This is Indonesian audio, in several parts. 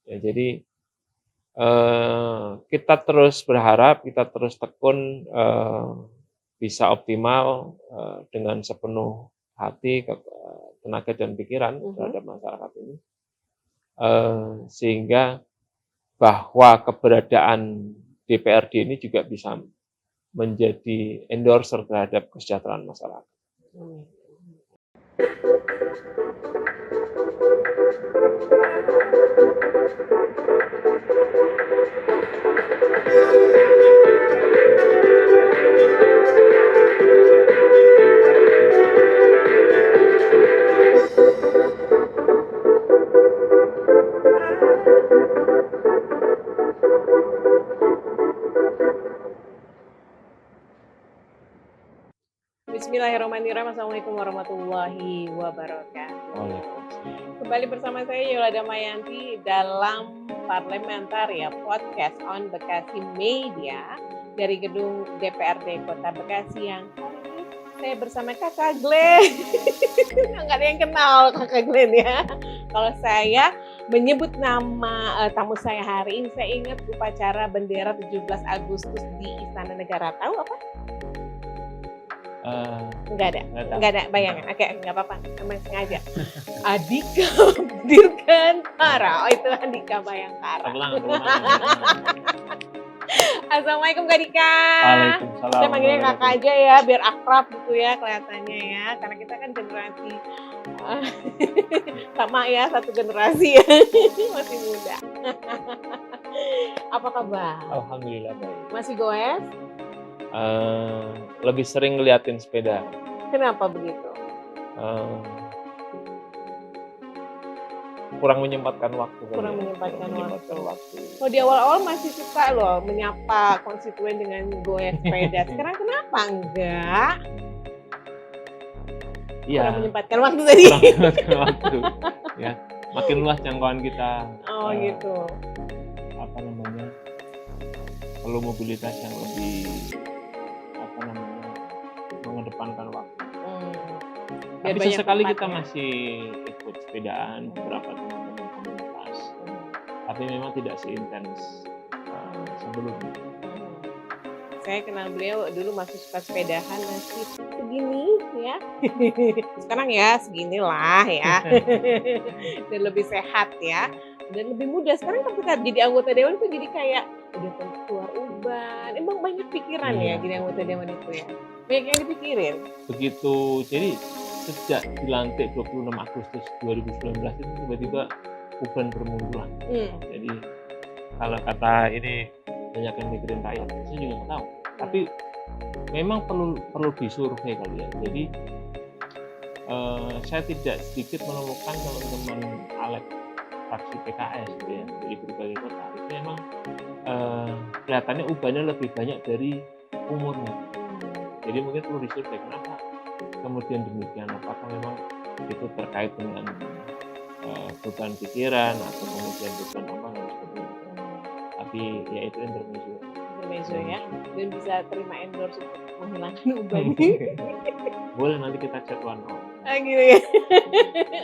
Ya, jadi kita terus berharap, kita terus tekun bisa optimal dengan sepenuh hati, tenaga dan pikiran terhadap masyarakat ini, sehingga bahwa keberadaan DPRD ini juga bisa menjadi endorser terhadap kesejahteraan masyarakat. Bismillahirrahmanirrahim. Assalamualaikum warahmatullahi wabarakatuh. Kembali bersama saya Yolanda Mayanti dalam Parlementer ya Podcast on Bekasi Media dari gedung DPRD Kota Bekasi yang kali ini saya bersama Kakak Glenn. Nggak ada yang kenal Kakak Glenn ya. Kalau saya menyebut nama tamu saya hari ini, saya ingat upacara bendera 17 Agustus di Istana Negara. Tahu apa? Enggak ada bayangan. Oke, enggak apa-apa, memang sengaja. Andika Dirgantara. Oh, itu Andika Bayangkara. Assalamualaikum Kak Dika. Waalaikumsalam. Saya manggilnya kakak aja ya, biar akrab gitu ya kelihatannya ya. Karena kita kan generasi sama ya, satu generasi ya, masih muda. Apa kabar? Alhamdulillah baik. Masih goes? Lebih sering ngeliatin sepeda. Kenapa begitu? Kurang menyempatkan waktu. Menyempatkan waktu. Oh, di awal-awal masih suka loh menyapa konstituen dengan goes sepeda. Sekarang kenapa enggak? Iya. Kurang menyempatkan waktu tadi. Kurang menyempatkan waktu. Ya, makin luas jangkauan kita. Oh gitu. Perlu mobilitas yang lebih mengedepankan waktu. Tapi sesekali kita masih ikut sepedaan beberapa teman-teman komunitas, tapi memang tidak seintens sebelumnya. Saya kenal beliau dulu masih suka sepedahan, masih segini ya. Sekarang ya seginilah ya. Dan lebih sehat ya. Dan lebih mudah. Sekarang ketika jadi anggota dewan tuh jadi kayak udah keluar uban. Emang banyak pikiran ya jadi anggota dewan itu ya. Banyak yang dipikirin. Begitu. Jadi sejak dilantik 26 Agustus 2019 itu tiba-tiba uban bermunculan. Jadi kalau kata ini banyak yang mikirin rakyat, saya juga nggak tahu. Tapi memang perlu disurvei kali ya. Jadi saya tidak sedikit menemukan teman-teman Alek fraksi PKS ya, dari berbagai kota itu memang kelihatannya ubannya lebih banyak dari umurnya. Jadi mungkin perlu disurvei kenapa kemudian demikian, apakah memang itu terkait dengan beban pikiran atau kemudian beban apa dan sebagainya. Tapi ya itu intermezzo ya, dan bisa terima endorse untuk menghilangkan uban. Boleh, nanti kita chat one on. Gitu ya.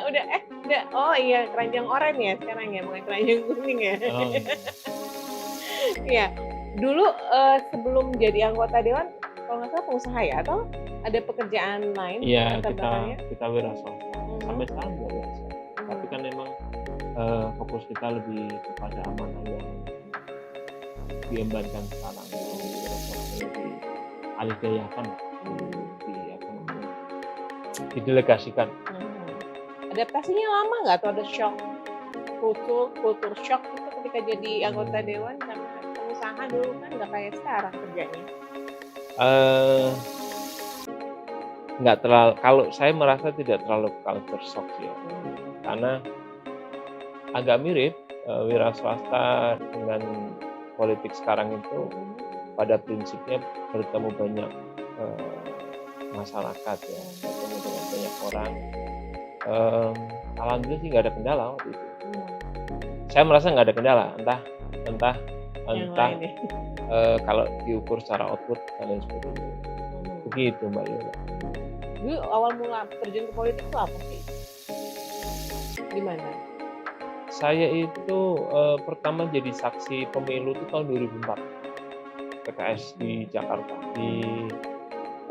udah. Oh iya, keranjang oranye ya sekarang ya, bukan keranjang kuning ya. Iya. Dulu sebelum jadi anggota dewan, kalau nggak salah pengusaha ya, atau ada pekerjaan lain? Iya, kita wira swasta. Sampai sekarang juga wira swasta. Tapi kan memang fokus kita lebih kepada amanah yang diembankan sekarang, lebih alih-dayakan, didelegasikan. Adaptasinya lama nggak tuh, ada shock, kultur shock itu ketika jadi anggota dewan, karena pengusaha dulu kan nggak kayak sekarang kerjanya. Nggak terlalu, kalau saya merasa tidak terlalu culture shock ya, karena agak mirip wira swasta dengan politik sekarang itu pada prinsipnya bertemu banyak masyarakat ya, bertemu dengan banyak orang. Alhamdulillah sih nggak ada kendala waktu itu. Saya merasa nggak ada kendala, entah kalau diukur secara output dan lain sebagainya. Begitu Mbak Yola. Dulu awal mula terjun ke politik itu apa sih? Gimana? Saya itu pertama jadi saksi pemilu itu tahun 2004 PKS di Jakarta di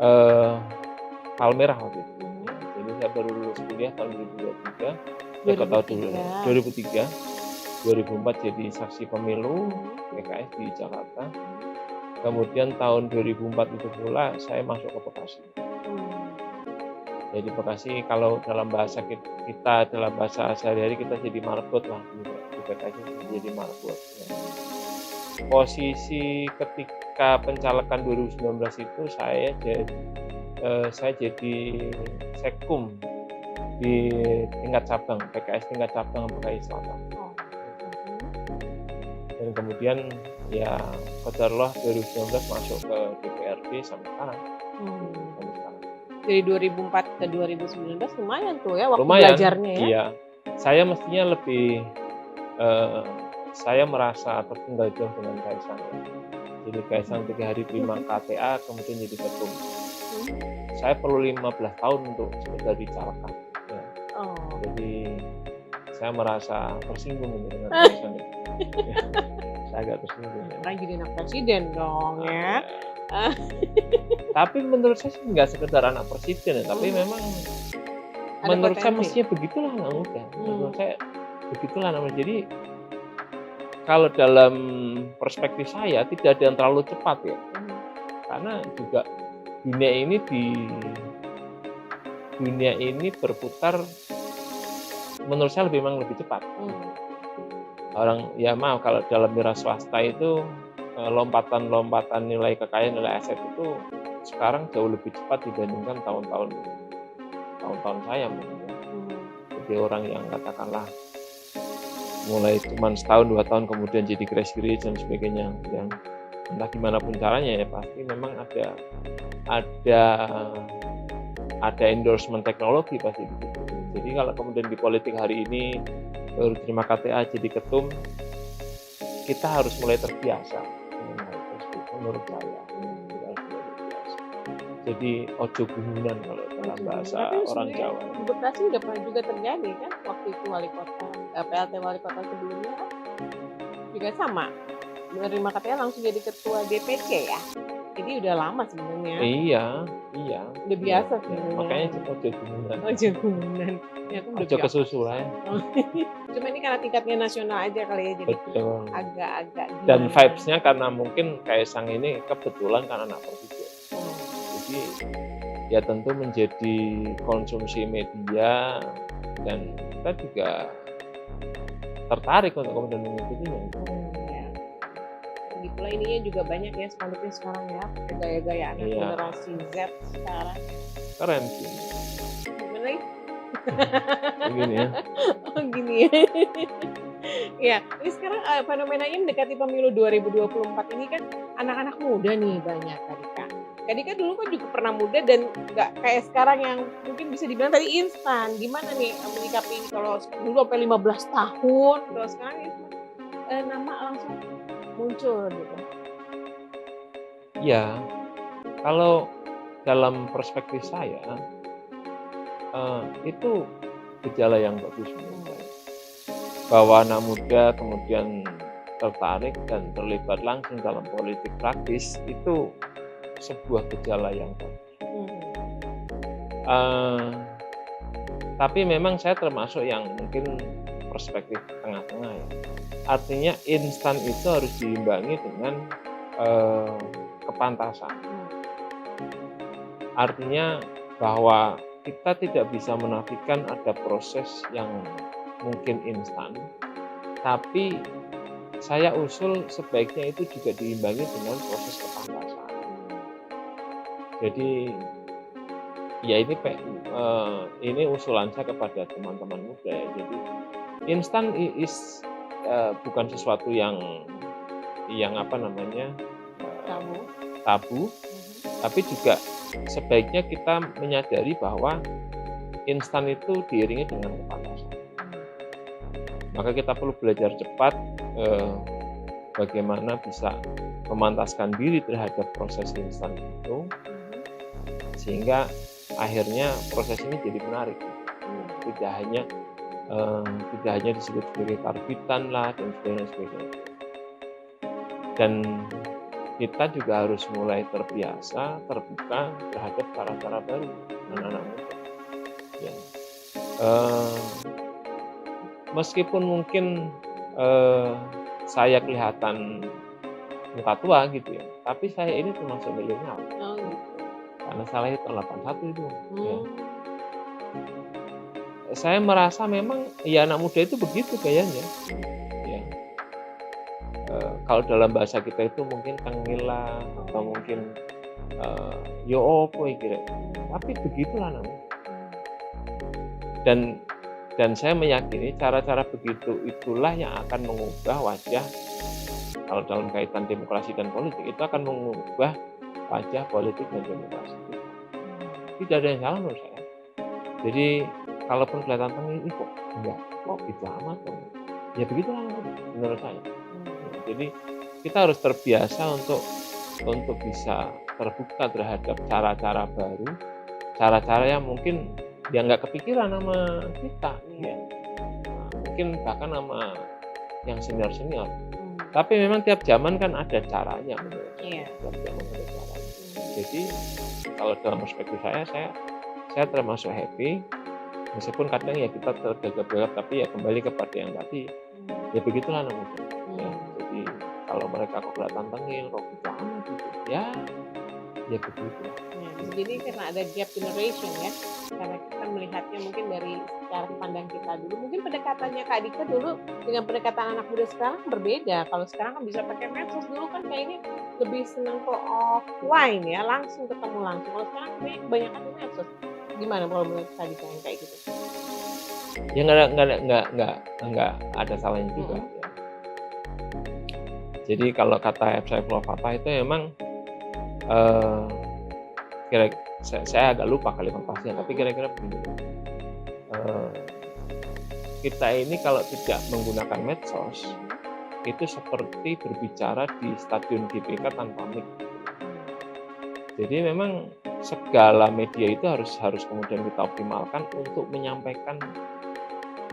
eh, Palmerah waktu itu. Ya, jadi saya baru lulus kuliah tahun 2023, tahun 2003, 2004 jadi saksi pemilu PKS di Jakarta. Kemudian tahun 2004 itu pula saya masuk ke Bekasi. Jadi Bekasi kalau dalam bahasa kita dalam bahasa sehari-hari kita jadi marbot lah di PKS jadi marbot. Ya. Posisi ketika pencalekan 2019 itu saya jadi sekum di tingkat cabang PKS tingkat cabang Bekasi Selatan. Dan kemudian ya qadarullah 2019 masuk ke DPRD sampai sekarang. Dari 2004 ke 2019 lumayan tuh ya waktu lumayan, belajarnya ya. Iya. Saya mestinya lebih saya merasa tertinggal jauh dengan Kaisang. Jadi Kaisang 3 hari terima KTA kemudian jadi ketum. Saya perlu 15 tahun untuk sekedar dicalonkan. Ya. Jadi saya merasa tersinggung dengan Kaisang. Ya. Saya agak tersinggung. Karena jadi anak presiden dong ya. Tapi menurut saya nggak sekedar anak presiden ya, tapi memang menurut saya mestinya begitulah anak muda. Menurut saya begitulah anak muda. Jadi kalau dalam perspektif saya tidak ada yang terlalu cepat ya, karena juga dunia ini berputar menurut saya memang lebih cepat. Orang ya maaf kalau dalam wira swasta itu lompatan nilai kekayaan, nilai aset itu sekarang jauh lebih cepat dibandingkan tahun-tahun saya mungkin. Jadi orang yang katakanlah mulai cuma setahun 2 tahun kemudian jadi crash rich dan sebagainya, yang entah gimana pun caranya ya pasti memang ada endorsement teknologi pasti gitu. Jadi kalau kemudian di politik hari ini baru terima KTA jadi ketum, kita harus mulai terbiasa dengan hal tersebut menurut saya. Jadi ojo gumunan kalau dalam bahasa orang Jawa. Di Bekasi udah pernah juga terjadi kan waktu itu wali kota, PLT wali kota sebelumnya kan juga sama menerima KTA langsung jadi ketua DPC ya. Jadi udah lama sebenarnya. Iya. Udah biasa sebenarnya. Makanya ojo gumunan. Ojo gumunan. Ya, ojo kesusulan. Cuma ini karena tingkatnya nasional aja kali ya, jadi betul. Agak dan vibes-nya karena mungkin Kaisang ini kebetulan kan anak presiden. Jadi ya tentu menjadi konsumsi media dan kita juga tertarik untuk kemudian mengikutinya. Begitulah ininya juga banyak ya spanduknya sekarang ya, pakai gaya-gaya anak generasi Z sekarang. Keren sih. Gimana lagi? Begini ya. Oh gini ya. Ya, ini sekarang fenomenanya mendekati pemilu 2024 ini kan anak-anak muda nih banyak Kadika dulu kan juga pernah muda dan nggak kayak sekarang yang mungkin bisa dibilang tadi instan. Gimana nih menyikapi ini kalau dulu sampai 15 tahun, kalau sekarang itu nama langsung muncul gitu. Ya, kalau dalam perspektif saya itu gejala yang bagus menurut saya. Bahwa anak muda kemudian tertarik dan terlibat langsung dalam politik praktis itu sebuah gejala yang bagus. Tapi memang saya termasuk yang mungkin perspektif tengah-tengah ya. Artinya instan itu harus diimbangi dengan kepantasan. Artinya bahwa kita tidak bisa menafikan ada proses yang mungkin instan, tapi saya usul sebaiknya itu juga diimbangi dengan proses kepantasan. Jadi ya ini usulan saya kepada teman-teman muda ya. Jadi instan bukan sesuatu yang tabu, tapi juga sebaiknya kita menyadari bahwa instan itu diiringi dengan kepantasan. Maka kita perlu belajar cepat bagaimana bisa memantaskan diri terhadap proses instan itu, sehingga akhirnya proses ini jadi menarik. Tidak hanya tidak hanya disebut sebagai karbitan lah dan sebagainya. Dan kita juga harus mulai terbiasa, terbuka terhadap cara-cara baru anak-anak muda. Ya. Meskipun mungkin saya kelihatan muka tua gitu ya, tapi saya ini termasuk milenial. Oh, gitu. Karena saya lahir tahun 81 itu. Ya. Saya merasa memang ya anak muda itu begitu gayanya. Ya. Kalau dalam bahasa kita itu mungkin tengila atau mungkin yo opo kira. Tapi begitulah namanya. Dan saya meyakini cara-cara begitu itulah yang akan mengubah wajah, kalau dalam kaitan demokrasi dan politik, itu akan mengubah wajah politik dan demokrasi kita. Tidak ada yang salah menurut saya. Jadi kalaupun kelihatan tengil, kok enggak, kok gitu amat kok. Ya begitulah menurut saya. Jadi kita harus terbiasa untuk bisa terbuka terhadap cara-cara baru, cara-cara yang mungkin dia nggak kepikiran sama kita, ya. Mungkin bahkan sama yang senior-senior. Tapi memang tiap zaman kan ada caranya, menurut saya. Tiap zaman ada caranya. Jadi kalau dalam perspektif saya termasuk happy, meskipun kadang ya kita tergagap-gagap, tapi ya kembali kepada yang tadi. Ya begitulah anak muda. Ya, jadi kalau mereka kok kelihatan tengil, kok gitu amat gitu, ya begitu. Ya, jadi karena ada gap generation ya, karena kita melihatnya mungkin dari cara pandang kita dulu, mungkin pendekatannya Kak Dika dulu dengan pendekatan anak muda sekarang berbeda. Kalau sekarang kan bisa pakai medsos, dulu kan kayaknya lebih senang ke offline ya, langsung ketemu langsung. Kalau sekarang kebanyakan di medsos. Gimana kalau menurut Kak Dika yang kayak gitu? Ya nggak ada salahnya juga. Ya. Jadi kalau kata Saifullah Fatah itu memang saya agak lupa kalimat pastinya, tapi kira-kira begini. Kita ini kalau tidak menggunakan medsos itu seperti berbicara di stadion GBK tanpa mic. Jadi memang segala media itu harus kemudian kita optimalkan untuk menyampaikan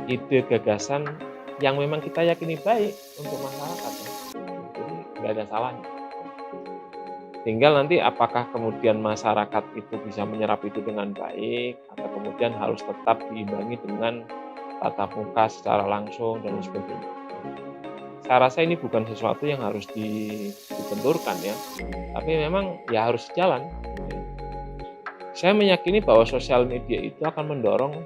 ide gagasan yang memang kita yakini baik untuk masyarakat. Jadi nggak ada salahnya. Tinggal nanti apakah kemudian masyarakat itu bisa menyerap itu dengan baik atau kemudian harus tetap diimbangi dengan tatap muka secara langsung dan sebagainya. Saya rasa ini bukan sesuatu yang harus dibenturkan ya, tapi memang ya harus jalan. Saya meyakini bahwa sosial media itu akan mendorong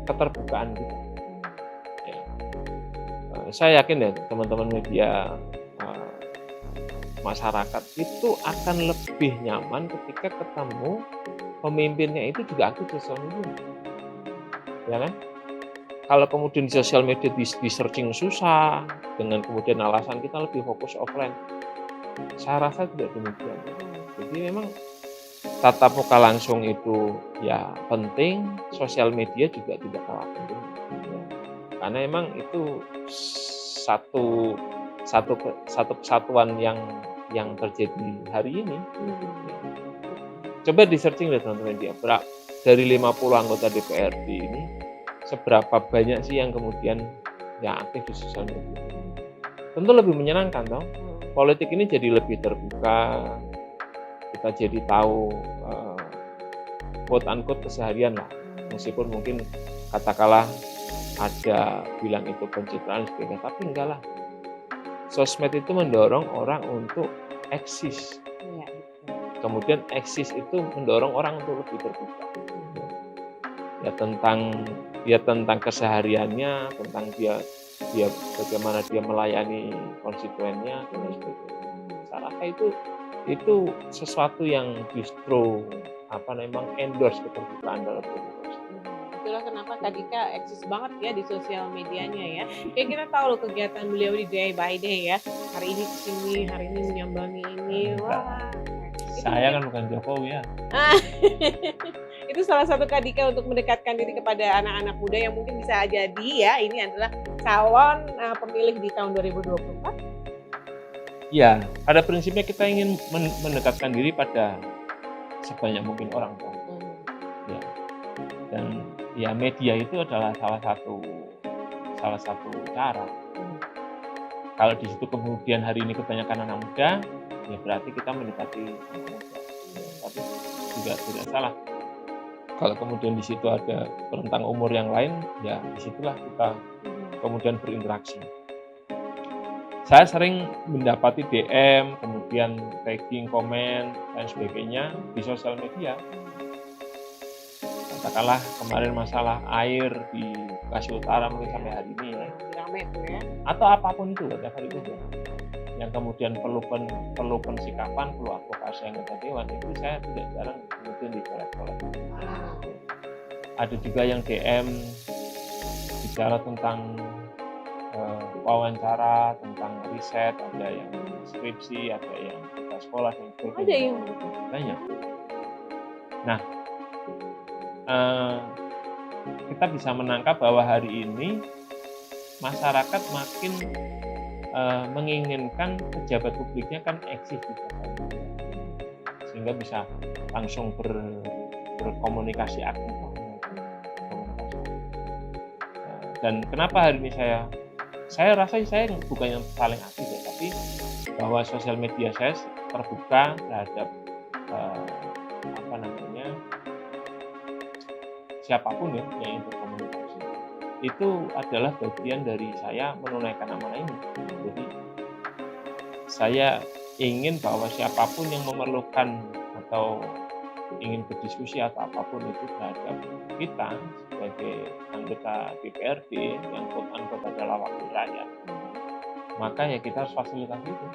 keterbukaan kita. Ya. Saya yakin ya teman-teman media masyarakat itu akan lebih nyaman ketika ketemu pemimpinnya itu juga aktif di sosial media, ya kan? Kalau kemudian di sosial media di searching susah, dengan kemudian alasan kita lebih fokus offline, saya rasa tidak demikian. Jadi memang tatap muka langsung itu ya penting, sosial media juga tidak kalah penting, ya. Karena memang itu satu kesatuan yang terjadi hari ini. Coba di searching deh teman-teman dia, dari 50 anggota DPRD ini seberapa banyak sih yang kemudian yang aktif di sosial media. Tentu lebih menyenangkan toh. Politik ini jadi lebih terbuka, kita jadi tahu quote unquote keseharian lah, meskipun mungkin katakanlah ada bilang itu pencitraan sebagainya, tapi enggak lah. Sosmed itu mendorong orang untuk eksis. Ya. Kemudian eksis itu mendorong orang untuk lebih terbuka. Ya tentang kesehariannya, tentang dia bagaimana dia melayani konstituennya dan sebagainya. Saya rasa itu sesuatu yang justru endorse keterbukaan dalam demokrasi. Itulah kenapa Kak Dika eksis banget ya di sosial medianya ya. Kayak kita tahu loh kegiatan beliau di day by day ya. Hari ini kesini, hari ini menyambangi ini. Wah. Saya kan bukan Jokowi ya. Itu salah satu Kak Dika untuk mendekatkan diri kepada anak-anak muda yang mungkin bisa jadi ya ini adalah calon pemilih di tahun 2024. Ya, pada prinsipnya kita ingin mendekatkan diri pada sebanyak mungkin orang tua. Ya. Dan ya media itu adalah salah satu cara. Kalau di situ kemudian hari ini kebanyakan anak muda, ya berarti kita mendekati anak muda. Ya, tapi juga tidak salah. Kalau kemudian di situ ada rentang umur yang lain, ya disitulah kita kemudian berinteraksi. Saya sering mendapati DM, kemudian tagging, komen, dan sebagainya di sosial media. Katakanlah kemarin masalah air di Bekasi Utara mungkin sampai hari ini ya. Rame tuh ya. Atau apapun itu, whatever itu ya. Yang kemudian perlu pensikapan, perlu advokasi anggota dewan, itu saya tidak jarang kemudian dicolek-colek. Ada juga yang DM bicara tentang wawancara, tentang riset, ada yang skripsi, ada yang kita sekolah dan sebagainya. Ada yang banyak. Nah, kita bisa menangkap bahwa hari ini masyarakat makin menginginkan pejabat publiknya kan eksis di sehingga bisa langsung berkomunikasi aktif. Dan kenapa hari ini saya rasa saya bukan yang paling aktif ya, tapi bahwa sosial media saya terbuka terhadap siapapun ya yang ingin berkomunikasi. Itu adalah bagian dari saya menunaikan amanah ini. Jadi saya ingin bahwa siapapun yang memerlukan atau ingin berdiskusi atau apapun itu terhadap kita sebagai anggota DPRD yang quote-unquote adalah wakil rakyat, maka ya kita harus fasilitasi itu.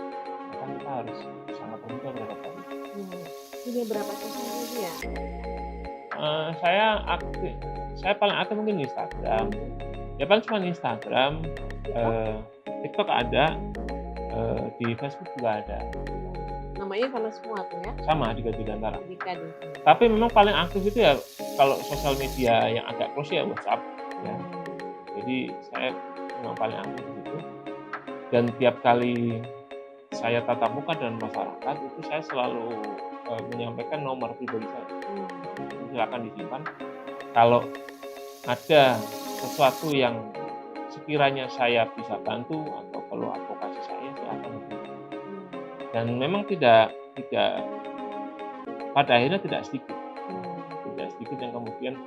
Maka kita harus sangat terbuka terhadap itu. Punya berapa sosial media? Saya paling aktif mungkin di Instagram. Ya paling cuma Instagram, TikTok ada, di Facebook juga ada. Namanya sama semua tuh ya? Sama, tiga antara. Dika. Tapi memang paling aktif itu ya kalau sosial media yang agak close ya WhatsApp. Ya. Jadi saya memang paling aktif di situ. Dan tiap kali saya tatap muka dengan masyarakat itu saya selalu menyampaikan nomor pribadi saya. Silakan disimpan. Kalau ada sesuatu yang sekiranya saya bisa bantu atau perlu advokasi saya silakan. Dan memang tidak pada akhirnya tidak sedikit yang kemudian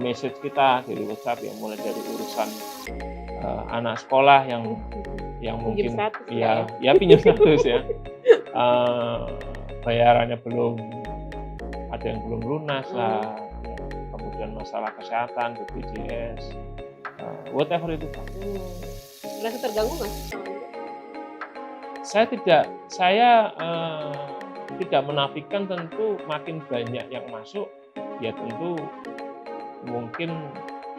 message kita dari WhatsApp yang mulai dari urusan anak sekolah yang mungkin ya pinjam status ya, bayarannya ada yang belum lunas lah, kemudian masalah kesehatan, BPJS, whatever itu. Merasa terganggu nggak sih? Saya tidak menafikan tentu makin banyak yang masuk, ya tentu mungkin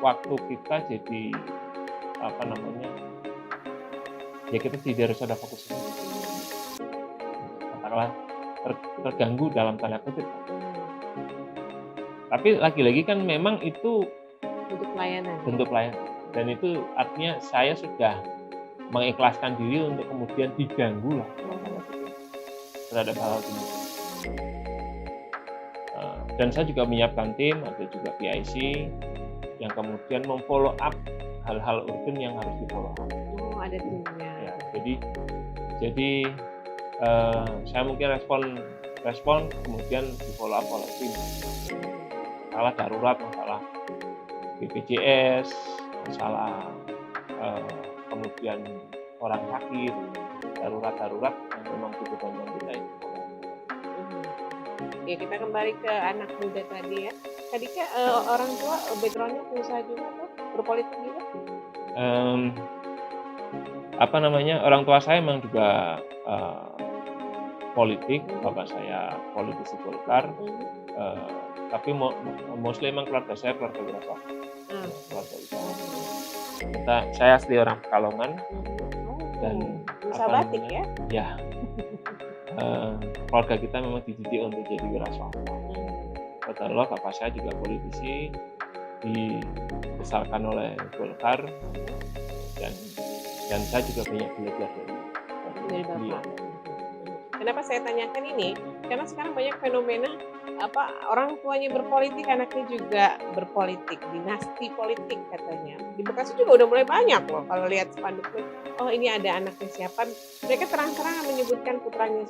waktu kita jadi ya kita tidak harus ada fokus. Katakanlah terganggu dalam tanda kutip. Tapi lagi-lagi kan memang itu bentuk pelayanan. Dan itu artinya saya sudah mengikhlaskan diri untuk kemudian diganggu lah terhadap hal ini. Dan saya juga menyiapkan tim, ada juga PIC yang kemudian memfollow up hal-hal urgent yang harus di-follow up. Ada timnya. Ya, jadi saya mungkin respon kemudian di-follow up oleh tim. Masalah darurat, masalah BPJS, masalah kemudian orang sakit, darurat yang memang butuh bantuan kita itu. Ya kita kembali ke anak muda tadi ya. Tadi kan orang tua backgroundnya pengusaha juga tuh, berpolitik juga. Orang tua saya memang juga politik, bapak saya politisi Golkar. Tapi mostly emang keluarga saya keluarga wirausaha. Keluarga usaha. Saya asli orang Pekalongan dan batik ya? Ya. Keluarga kita memang dididik untuk jadi wirausaha. Betul, bapak saya juga politisi, dibesarkan oleh Golkar dan saya juga banyak belajar dari bapak. Kenapa saya tanyakan ini? Karena sekarang banyak fenomena orang tuanya berpolitik, anaknya juga berpolitik, dinasti politik katanya. Di Bekasi juga udah mulai banyak loh kalau lihat spanduk tuh. Oh ini ada anaknya siapa? Mereka terang-terangan menyebutkan putranya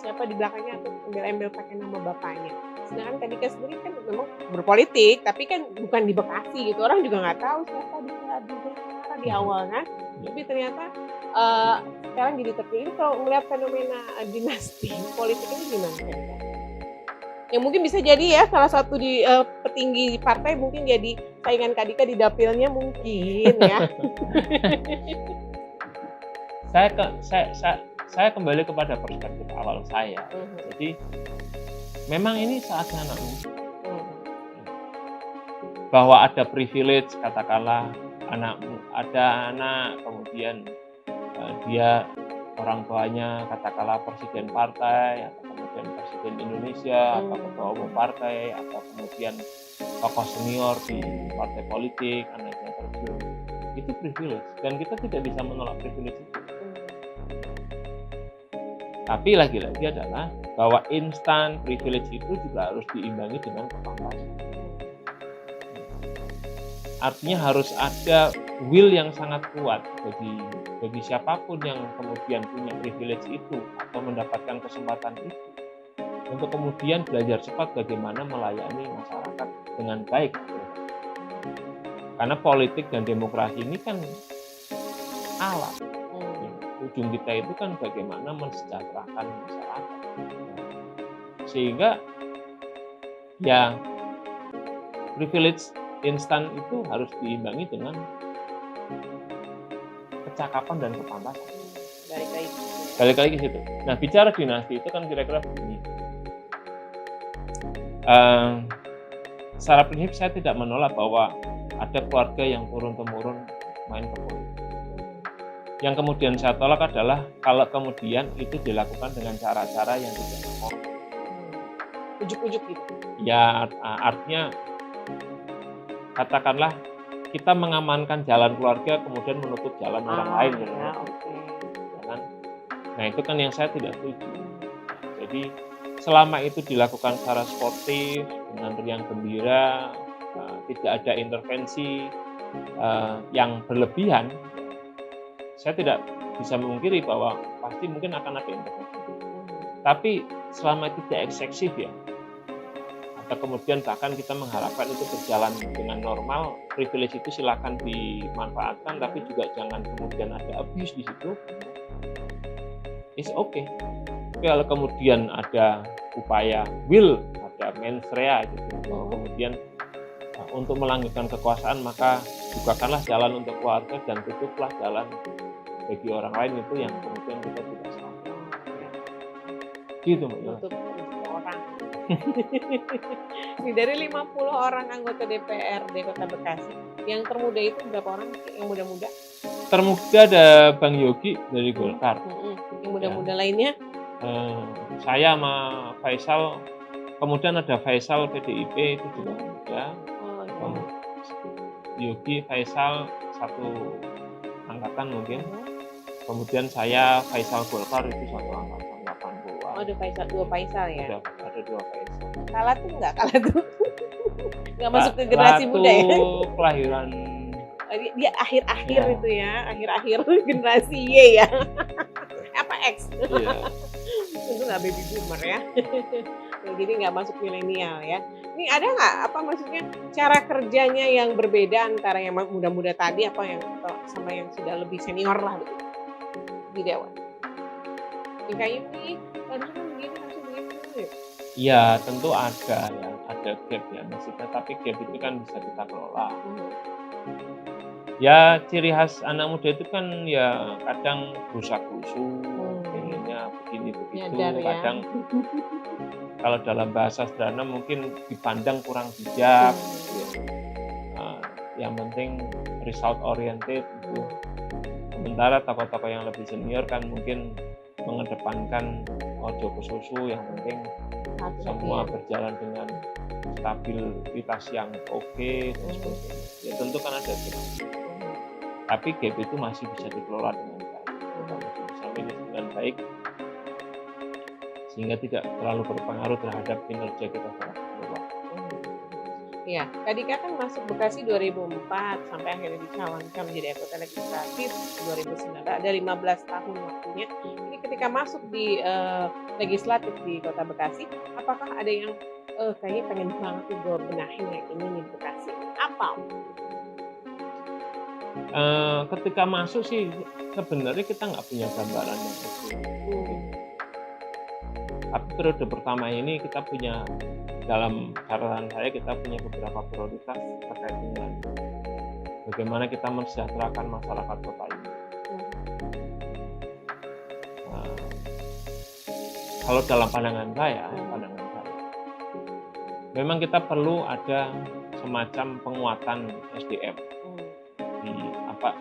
siapa di belakangnya atau embel-embel pakai nama bapaknya. Sedangkan Kadika sendiri kan memang berpolitik, tapi kan bukan di Bekasi gitu. Orang juga nggak tahu siapa di Jakarta di awal kan. Tapi ternyata sekarang jadi terpilih. Kalau melihat fenomena dinasti politik ini gimana Kadika? Yang mungkin bisa jadi ya salah satu di petinggi partai mungkin jadi saingan Kadika di dapilnya mungkin ya. Saya kembali kepada perspektif awal saya. Jadi memang ini saatnya anak muda. Bahwa ada privilege, katakanlah ada anak kemudian dia orang tuanya katakanlah presiden partai atau kemudian presiden Indonesia atau ketua umum partai atau kemudian tokoh senior di partai politik, anaknya terjun, itu privilege dan kita tidak bisa menolak privilege itu. Tapi lagi-lagi adalah bahwa instan privilege itu juga harus diimbangi dengan kepantasan. Artinya harus ada will yang sangat kuat bagi siapapun yang kemudian punya privilege itu atau mendapatkan kesempatan itu untuk kemudian belajar cepat bagaimana melayani masyarakat dengan baik. Karena politik dan demokrasi ini kan alat. Ujung kita itu kan bagaimana mensejahterakan masyarakat. Sehingga ya privilege instan itu harus diimbangi dengan kecakapan dan kepantasan. Balik lagi ke situ. Nah, bicara dinasti itu kan kira-kira begini. Secara prinsip saya tidak menolak bahwa ada keluarga yang turun-temurun main ke politik. Yang kemudian saya tolak adalah kalau kemudian itu dilakukan dengan cara-cara yang tidak normal. Ujuk-ujuk gitu. Ya, artinya katakanlah kita mengamankan jalan keluarga kemudian menutup jalan orang lain gitu. Ya, okay. Nah itu kan yang saya tidak setuju. Jadi selama itu dilakukan secara sportif dengan riang gembira, tidak ada intervensi yang berlebihan, saya tidak bisa memungkiri bahwa pasti mungkin akan ada intervensi. Tapi selama itu tidak eksesif ya, atau kemudian bahkan kita mengharapkan itu berjalan dengan normal, privilege itu silakan dimanfaatkan, tapi juga jangan kemudian ada abuse di situ. It's okay. Tapi kalau kemudian ada upaya ada mens rea gitu, kemudian untuk melanggengkan kekuasaan maka bukakanlah jalan untuk keluarga dan tutuplah jalan bagi orang lain, itu yang kemudian kita tidak salah. Gitu Mbak. Orang. Dari 50 orang anggota DPRD Kota Bekasi, yang termuda itu berapa orang yang muda-muda? Termuda ada Bang Yogi dari Golkar. Yang muda-muda lainnya? Saya sama Faisal, kemudian ada Faisal PDIP itu juga muda. Yogi, Faisal satu angkatan mungkin. Kemudian saya Faisal Golkar itu satu angkatan 80-an. Ada Faisal, dua Faisal ya? Ada dua Faisal. Kalah tuh nggak masuk ke generasi muda ya? Kelahiran dia akhir-akhir itu ya, akhir-akhir generasi Y ya. Apa X? Iya. Tentu nggak baby boomer ya. Jadi nggak masuk milenial ya. Ini ada nggak maksudnya cara kerjanya yang berbeda antara yang muda-muda tadi sama yang sudah lebih senior lah begitu di Dewan? Yang kayak ini harusnya begini. Iya, tentu ada gap ya maksudnya, tapi gap itu kan bisa kita kelola. Ya ciri khas anak muda itu kan ya kadang rusak-rusuh, pengennya begini begitu, kadang kalau dalam bahasa sederhana mungkin dipandang kurang bijak, yang penting result oriented gitu. Sementara tokoh-tokoh yang lebih senior kan mungkin mengedepankan ojo ke susu, yang penting semua berjalan dengan stabilitas yang oke dan sebagainya. Ya tentu kan ada gap. Tapi gap itu masih bisa dikelola dengan baik, bisa manage dengan baik, sehingga tidak terlalu berpengaruh terhadap kinerja kita secara keseluruhan. Iya, Kak Dika kan masuk Bekasi 2004 sampai akhirnya dicalonkan menjadi anggota legislatif 2019, ada 15 tahun waktunya. Ini ketika masuk di legislatif di Kota Bekasi, apakah ada yang kayaknya pengen banget nih gue benahin yang ini nih di Bekasi? Apa? Ketika masuk sih sebenarnya kita nggak punya gambaran yang utuh. Tapi periode pertama ini kita punya, dalam catatan saya kita punya beberapa prioritas terkait dengan bagaimana kita mensejahterakan masyarakat kota ini. Kalau dalam pandangan saya, memang kita perlu ada semacam penguatan SDM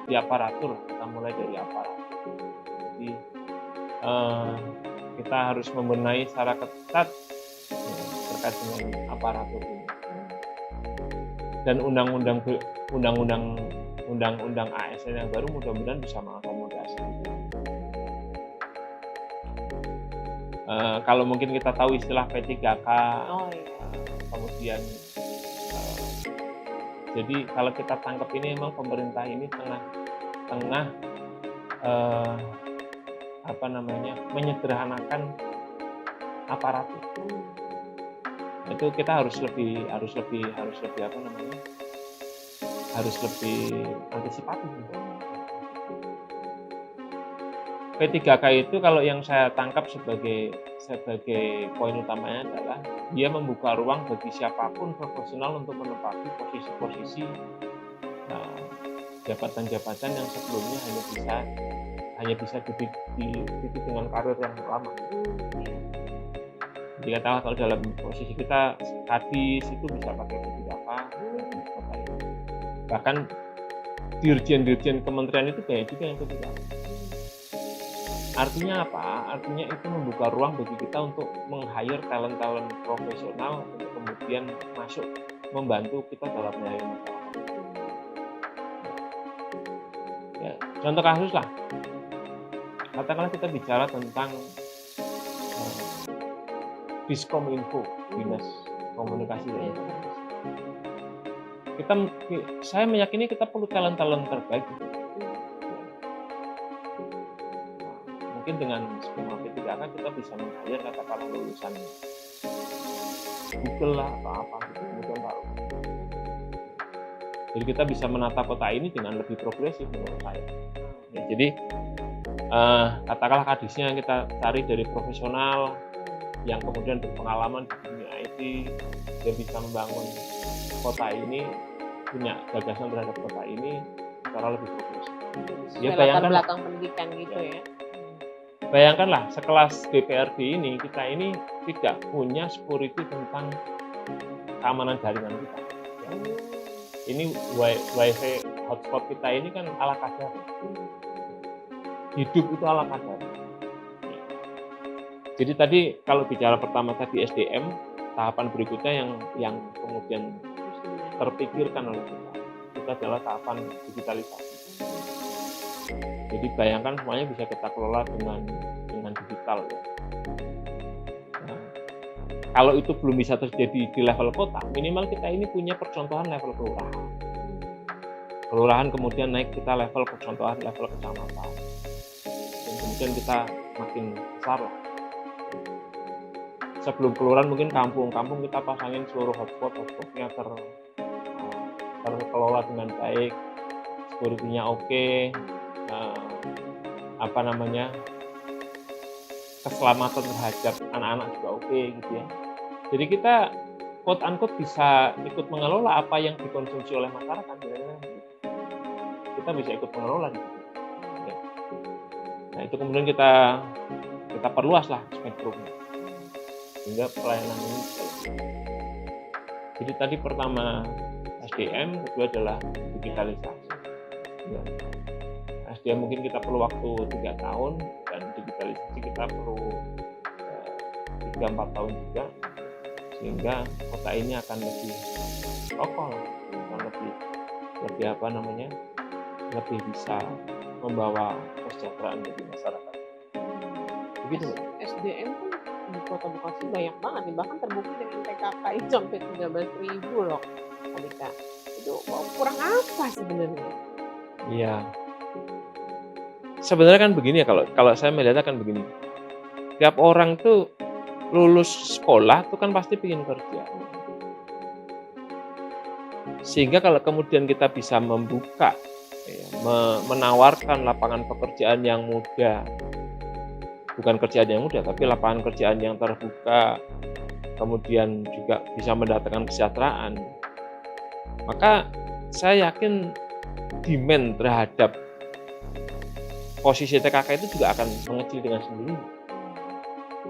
di aparatur. Kita mulai dari aparatur. Jadi kita harus membenahi secara ketat terkait dengan aparatur ini. Dan undang-undang ASN yang baru mudah-mudahan bisa mengakomodasi. Kalau mungkin kita tahu istilah P3K, kemudian jadi kalau kita tangkap ini memang pemerintah ini tengah menyederhanakan aparatur. Itu kita harus lebih antisipatif. P3K itu kalau yang saya tangkap sebagai poin utamanya adalah dia membuka ruang bagi siapapun profesional untuk menempati posisi-posisi jabatan-jabatan yang sebelumnya hanya bisa dididik dengan karir yang lama. Jadi katakanlah kalau dalam posisi kita kadis itu bisa pakai P3K, bahkan dirjen-dirjen kementerian itu banyak juga yang P3K. Artinya apa? Artinya itu membuka ruang bagi kita untuk meng-hire talent-talent profesional untuk kemudian masuk membantu kita dalam melayani masyarakat. Ya, contoh kasus lah. Katakanlah kita bicara tentang Diskominfo, Dinas Komunikasi dan Informasi. Saya meyakini kita perlu talent-talent terbaik. Mungkin dengan skema P3K kita bisa meng-hire katakanlah lulusan Google lah atau apa gitu, kemudian taruh. Jadi kita bisa menata kota ini dengan lebih progresif menurut saya. Ya, jadi katakanlah kadisnya kita cari dari profesional yang kemudian berpengalaman di dunia IT, dia bisa membangun kota ini, punya gagasan terhadap kota ini secara lebih progresif. Ya, latar belakang pendidikan gitu ya. Bayangkanlah sekelas DPRD ini, kita ini tidak punya security tentang keamanan jaringan kita. Ya. Ini WiFi hotspot kita ini kan ala kadar. Hidup itu ala kadar. Jadi tadi kalau bicara pertama tadi SDM, tahapan berikutnya yang kemudian terpikirkan oleh kita, itu adalah tahapan digitalisasi. Jadi bayangkan semuanya bisa kita kelola dengan digital ya. Nah, kalau itu belum bisa terjadi di level kota, minimal kita ini punya percontohan level kelurahan. Kelurahan kemudian naik kita level percontohan level kecamatan. Dan kemudian kita makin besar lah. Sebelum kelurahan mungkin kampung kita pasangin seluruh hotspotnya terkelola dengan baik, security-nya oke. Keselamatan terhadap anak-anak juga oke gitu ya. Jadi kita quote unquote bisa ikut mengelola apa yang dikonsumsi oleh masyarakat. Kita bisa ikut mengelola gitu. Ya. Nah itu kemudian kita perluas lah spektrumnya sehingga pelayanan ini bisa lebih. Jadi tadi pertama SDM, kedua adalah digitalisasi. Ya. SDM mungkin kita perlu waktu 3 tahun dan digitalisasi kita perlu 3-4 tahun juga, sehingga kota ini akan lebih kokoh, akan lebih bisa membawa kesejahteraan bagi masyarakat. Begitu. SDM pun di Kota Bekasi banyak banget nih, bahkan terbukti dengan PKK sampai 13.000 loh, Adika. Itu kurang apa sebenarnya? Iya. Sebenarnya kan begini ya, kalau saya melihatnya kan begini. Tiap orang tuh lulus sekolah tuh kan pasti pengen kerja. Sehingga kalau kemudian kita bisa membuka, ya, menawarkan lapangan pekerjaan yang mudah, bukan kerjaan yang mudah, tapi lapangan kerjaan yang terbuka, kemudian juga bisa mendatangkan kesejahteraan, maka saya yakin demand terhadap posisi TKK itu juga akan mengecil dengan sendirinya.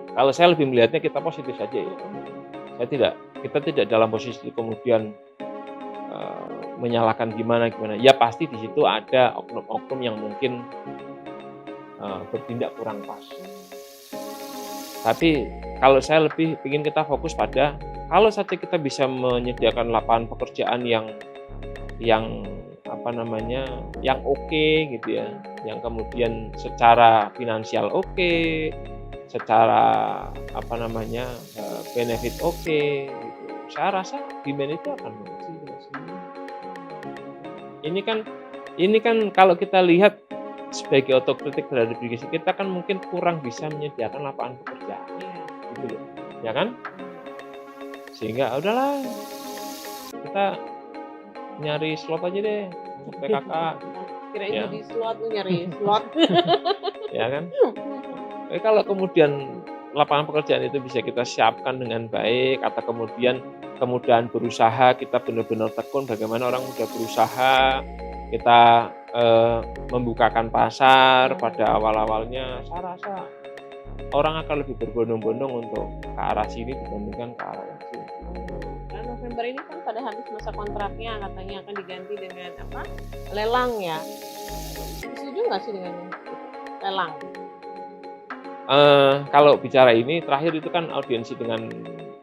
Kalau saya lebih melihatnya kita positif saja ya. Kita tidak dalam posisi kemudian menyalahkan gimana. Ya pasti di situ ada oknum-oknum yang mungkin bertindak kurang pas. Tapi kalau saya lebih ingin kita fokus pada kalau saja kita bisa menyediakan lapangan pekerjaan yang yang oke gitu ya, yang kemudian secara finansial oke, secara benefit oke, gitu. Saya rasa demand itu akan mengecil. Ini kan kalau kita lihat sebagai otokritik terhadap diri kita kan mungkin kurang bisa menyediakan lapangan pekerjaan, gitu loh, ya kan? Sehingga udahlah kita nyari slot aja deh untuk PKK. Kirain ya. Jadi slot, lu nyari slot. Ya kan? Kalau kemudian lapangan pekerjaan itu bisa kita siapkan dengan baik, atau kemudian kemudahan berusaha, kita benar-benar tekun bagaimana orang mudah berusaha, kita membukakan pasar pada awal-awalnya, saya rasa orang akan lebih berbondong-bondong untuk ke arah sini dibandingkan ke arah yang sini. November ini kan pada habis masa kontraknya katanya akan diganti dengan lelang ya. Setuju nggak sih dengan lelang? Kalau bicara ini terakhir itu kan audiensi dengan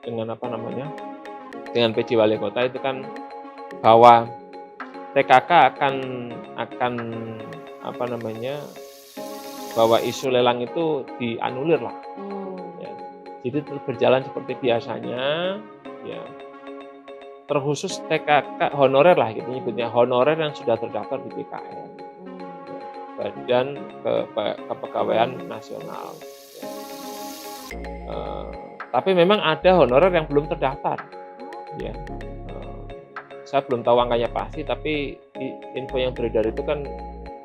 dengan PJ Wali Kota itu kan bahwa TKK akan bahwa isu lelang itu dianulir lah. Ya. Jadi berjalan seperti biasanya ya. Terkhusus TKK honorer lah gitu nyebutnya, honorer yang sudah terdaftar di BKN, Badan Kepegawaian Nasional. Tapi memang ada honorer yang belum terdaftar, ya. Saya belum tahu angkanya pasti, tapi info yang beredar itu kan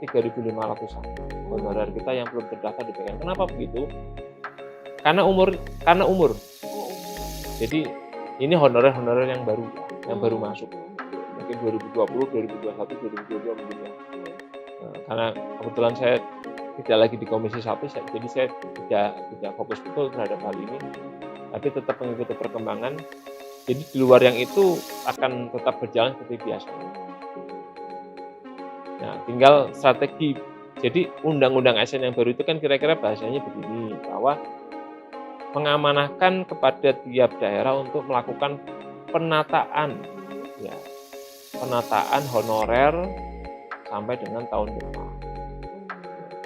3.500-an honorer kita yang belum terdaftar di BKN. Kenapa begitu? Karena umur. Jadi ini honorer yang baru masuk, mungkin 2020, 2021, 2022 mungkin ya. Karena kebetulan saya tidak lagi di Komisi 1, jadi saya tidak fokus betul terhadap hal ini, tapi tetap mengikuti perkembangan. Jadi di luar yang itu akan tetap berjalan seperti biasa. Nah, tinggal strategi. Jadi undang-undang ASN yang baru itu kan kira-kira bahasanya begini, bahwa mengamanahkan kepada tiap daerah untuk melakukan penataan honorer sampai dengan tahun depan.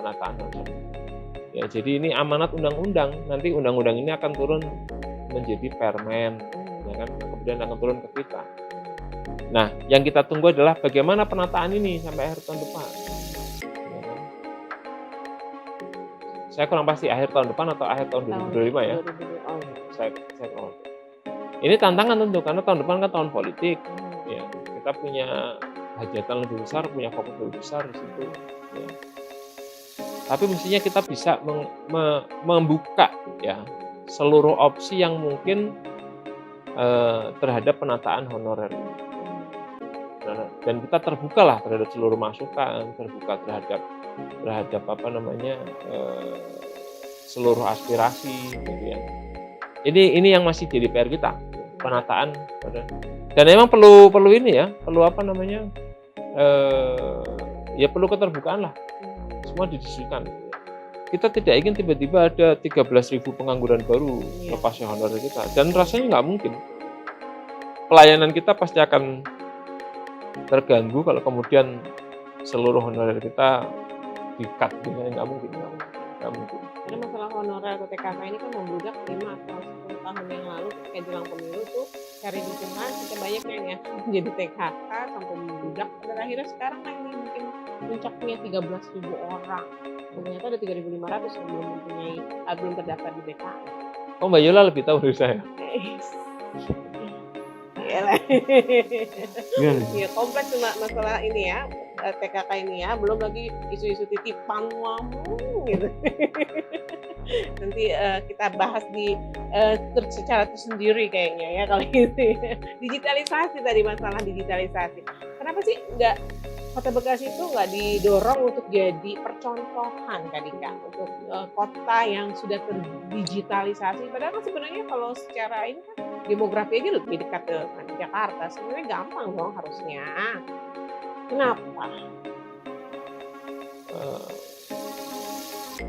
Penataan honorer. Ya, jadi ini amanat undang-undang. Nanti undang-undang ini akan turun menjadi permen, ya kan? Kemudian akan turun ke kita. Nah, yang kita tunggu adalah bagaimana penataan ini sampai akhir tahun depan. Ya kan? Saya kurang pasti akhir tahun depan atau akhir tahun 2025 ya. Saya kurang. Ini tantangan tentu karena tahun depan kan tahun politik. Ya, kita punya hajatan lebih besar, punya fokus lebih besar di situ. Ya. Tapi mestinya kita bisa membuka ya seluruh opsi yang mungkin terhadap penataan honorer. Dan kita terbuka lah terhadap seluruh masukan, terbuka terhadap seluruh aspirasi, gitu ya. Ini yang masih jadi PR kita, penataan. Dan memang perlu ini ya, perlu perlu keterbukaan lah. Semua didiskusikan. Kita tidak ingin tiba-tiba ada 13.000 pengangguran baru lepasnya honorer kita, dan rasanya nggak mungkin. Pelayanan kita pasti akan terganggu kalau kemudian seluruh honorer kita di-cut, nggak mungkin. nggak mungkin. Karena masalah honorer atau TKK ini kan membludak 5 atau 10 tahun yang lalu ketika jelang pemilu tuh cari dukungan kita banyak yang jadi TKK sampai membludak. Dan akhirnya sekarang ini mungkin puncaknya 13.000 orang. Ternyata ada 3.500 yang belum mempunyai, belum terdaftar di BKN. Oh, Mbak Yola lebih tahu dari saya. Iya, kompleks masalah ini ya, TKK ini ya, belum lagi isu-isu titipan uang gitu. Nanti kita bahas secara tersendiri kayaknya ya kalau gitu. Digitalisasi tadi, masalah digitalisasi. Kenapa sih Kota Bekasi itu nggak didorong untuk jadi percontohan Kak Dika untuk kota yang sudah terdigitalisasi? Padahal kan sebenarnya kalau secara ini kan demografi aja lebih dekat dengan Jakarta, sebenarnya gampang dong harusnya. Kenapa?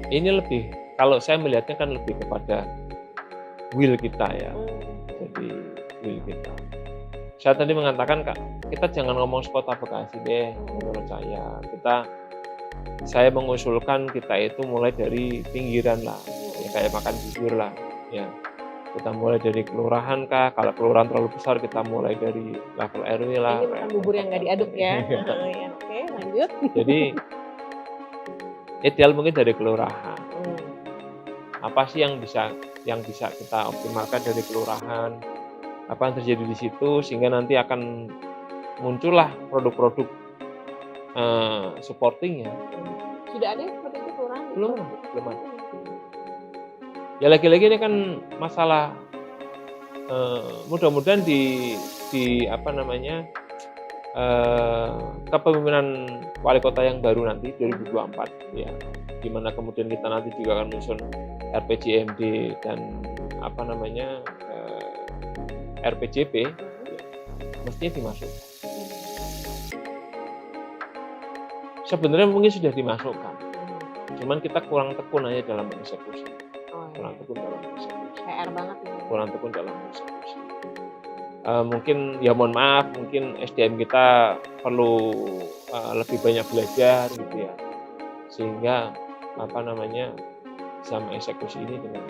Ini lebih, kalau saya melihatnya kan lebih kepada will kita ya. Jadi will kita. Saya tadi mengatakan Kak, kita jangan ngomong Kota Bekasi deh, menurut saya. Saya mengusulkan kita itu mulai dari pinggiran lah, ya kayak makan bubur lah, ya. Kita mulai dari kelurahan kah, kalau kelurahan terlalu besar kita mulai dari level RW lah. Ini makan bubur yang nggak diaduk ya. Ya, oke, lanjut. Jadi ideal mungkin dari kelurahan. Apa sih yang bisa kita optimalkan dari kelurahan? Apa yang terjadi di situ sehingga nanti akan muncullah produk-produk supportingnya. Sudah ada seperti itu kelurahan? Belum ada. Ya lagi-lagi ini kan masalah mudah-mudahan di kepemimpinan wali kota yang baru nanti 2024 ya, di mana kemudian kita nanti juga akan menyusun RPJMD dan RPJP ya, mestinya dimasukkan. Sebenarnya mungkin sudah dimasukkan, cuman kita kurang tekun aja dalam eksekusi. Kurang tekun dalam eksekusi. PR banget ini. Kurang tekun dalam eksekusi. Mungkin ya mohon maaf, mungkin SDM kita perlu lebih banyak belajar gitu ya, sehingga bisa mengeksekusi ini dengan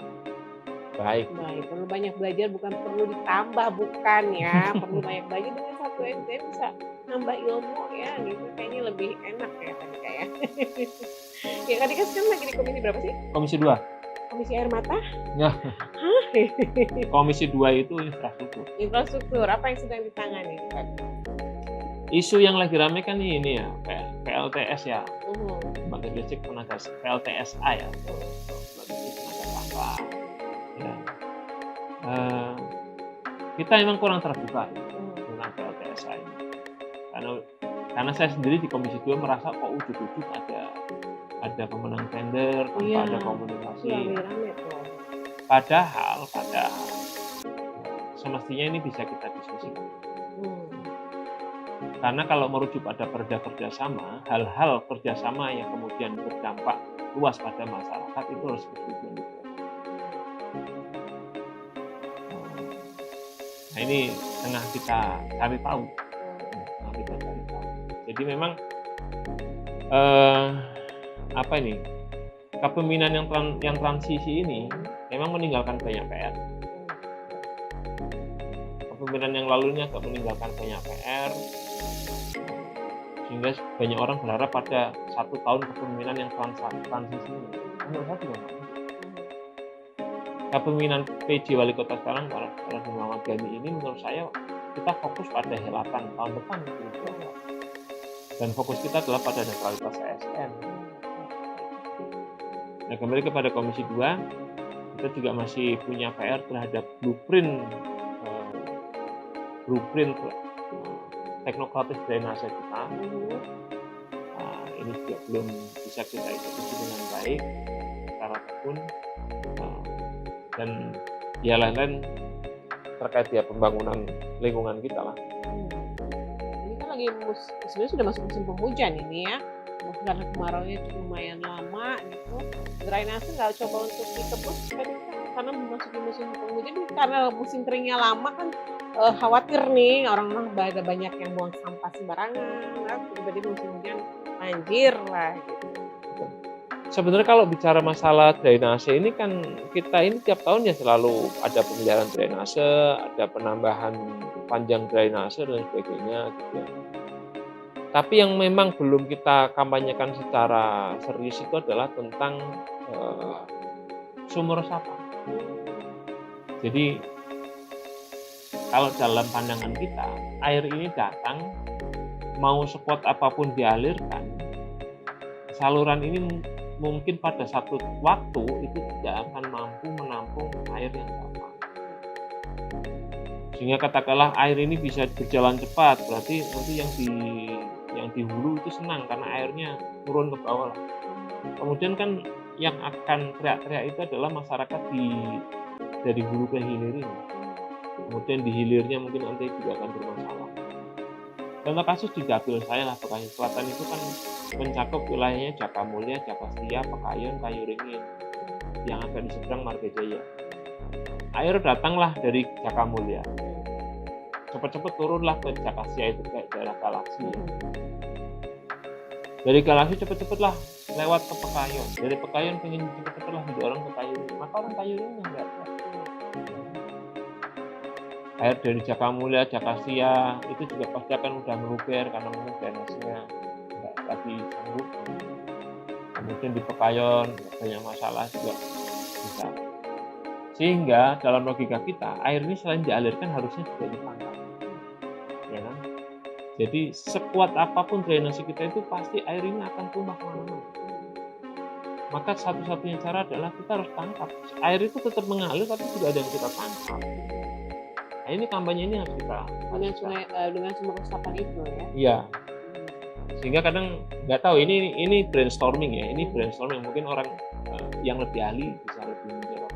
baik. Perlu banyak belajar, bukan perlu ditambah, bukan ya. Perlu banyak belajar, dengan satu SDM bisa nambah ilmu ya, gitu. Kayaknya lebih enak ya tadi kayak. Ya tadi kan sekarang lagi di komisi berapa sih? Komisi 2. Komisi air mata? Ya. Komisi 2 itu infrastruktur. Infrastruktur, apa yang sedang ditangani? Isu yang lagi rame kan ini ya, PLTS ya. Pembangkit listrik tenaga PLTSA ya. Pembangkit listrik tenaga tambah. Ya. Kita memang kurang terbuka tentang PLTSA ini. Karena saya sendiri di Komisi 2 merasa kok ujuk-ujuk ada pemenang tender tanpa ada komunikasi. Padahal semestinya ini bisa kita diskusikan. Karena kalau merujuk pada perda kerjasama, hal-hal kerjasama yang kemudian berdampak luas pada masyarakat itu harus persetujuan DPR. Nah ini tengah kita cari tahu. Jadi memang kepemimpinan yang transisi ini memang meninggalkan banyak PR. Kepemimpinan yang lalunya agak meninggalkan banyak PR, sehingga banyak orang berharap pada 1 tahun kepemimpinan yang transisi ini. Menurut saya juga kepemimpinan PJ Wali Kota sekarang para Muhammad Gani ini menurut saya kita fokus pada helatan tahun depan dan fokus kita adalah pada netralitas ASN. Nah, kembali kepada Komisi 2, kita juga masih punya PR terhadap blueprint teknokratis drainase kita. Ini juga belum bisa kita eksekusi dengan baik secara tekun, dan ya lain-lain terkait ya pembangunan lingkungan kita lah. Ini kan lagi sebenarnya sudah masuk musim penghujan ini ya, karena kemaraunya lumayan lama gitu. Drainase nggak coba untuk ditebus karena memasuki musim penghujan, karena musim keringnya lama kan khawatir nih orang-orang banyak yang buang sampah sembarangan, tiba-tiba musim hujan banjir lah gitu. Sebenarnya kalau bicara masalah drainase ini kan kita ini tiap tahun ya selalu ada pemeliharaan drainase, ada penambahan panjang drainase dan sebagainya gitu ya. Tapi yang memang belum kita kampanyekan secara serius itu adalah tentang, eee, sumur resapan. Jadi kalau dalam pandangan kita, air ini datang, mau sekuat apapun dialirkan, saluran ini mungkin pada satu waktu itu tidak akan mampu menampung air yang datang. Sehingga katakanlah air ini bisa berjalan cepat, berarti nanti yang di hulu itu senang karena airnya turun ke bawah. Kemudian kan yang akan teriak-teriak itu adalah masyarakat dari hulu ke hilir ini. Kemudian di hilirnya mungkin nanti juga akan bermasalah. Contoh kasus di dapil saya lah, Bekasi Selatan itu kan mencakup wilayahnya Jakamulya, Jakastia, Pekayon, Kayuringin, yang agak di seberang Margajaya. Air datanglah dari Jakamulya, cepet-cepet turunlah ke Jakastia itu ke daerah Galaksi. Dari Galaksi cepet-cepetlah lewat ke Pekayon, dari Pekayon pengen cepet-cepetlah didorong ke Kayuringin, maka orang Kayuringin nggak ada. Air dari Jakamulya, Jakastia itu juga pasti akan udah meluber karena mungkin drainasenya nggak lagi sanggup. Kemudian di Pekayon banyak masalah juga bisa. Sehingga dalam logika kita, air ini selain dialirkan harusnya juga dipangkal, ya kan? Jadi sekuat apapun drainase kita itu pasti air ini akan tumpah kemana-mana. Maka satu-satunya cara adalah kita harus tangkap. Air itu tetap mengalir tapi juga ada yang kita tangkap. Nah, ini kampanye ini harus kita dengan sumber resapan itu ya. Iya. Sehingga kadang nggak tahu ini brainstorming ya, ini brainstorming mungkin orang yang lebih ahli bisa lebih menjawab.